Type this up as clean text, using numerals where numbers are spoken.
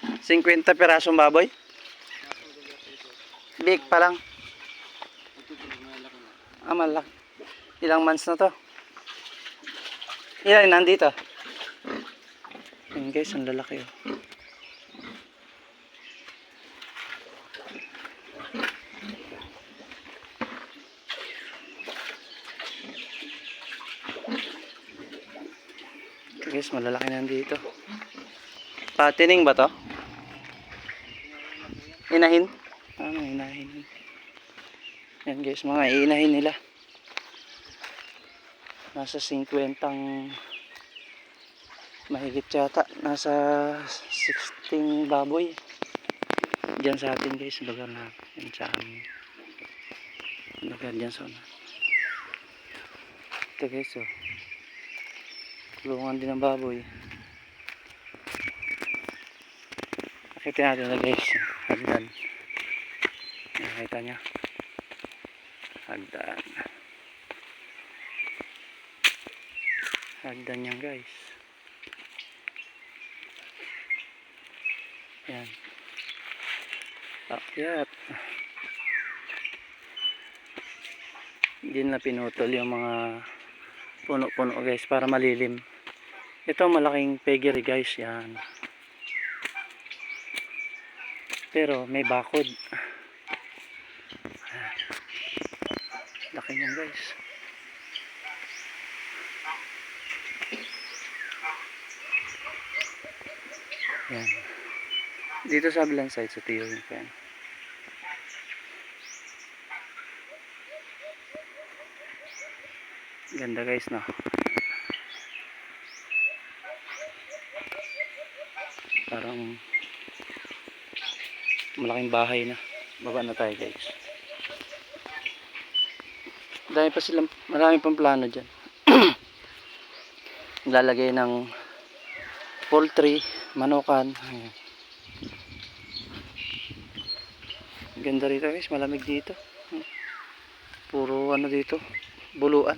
50 pirasong baboy? Big pa lang. Ah, malaki. Ilang months na to? Ilan nandito? Yan guys, ang lalaki oh. Ito guys, malalaki nandito. Patining ba to? Inahin? Ano, inahin. Yan guys, mga iinahin nila. Nasa 50 mahigit yata. Nasa 16 baboy. Diyan sa atin guys, lugar na. Yan sa amin. Lugar dyan sa una. Ito guys oh. Kulungan din ng baboy. Nakita natin na guys. Hagdan. Nakita nyo. Hagdan. Hagdan yan guys. Yan. Akyat. Hindi na pinutol yung mga puno-puno guys para malilim. Ito malaking peggery guys yan. Pero may bakod. Laki niyan guys. Yan. Dito sa Ablan side sa tiyo yung pen. Ganda guys no. Parang malaking bahay na. Baba na tayo guys. Dahil pa silang marami pang plano dyan. Lalagay ng poultry, manukan. Ayan. Ganda rito guys, malamig dito. Puro ano dito, buluan.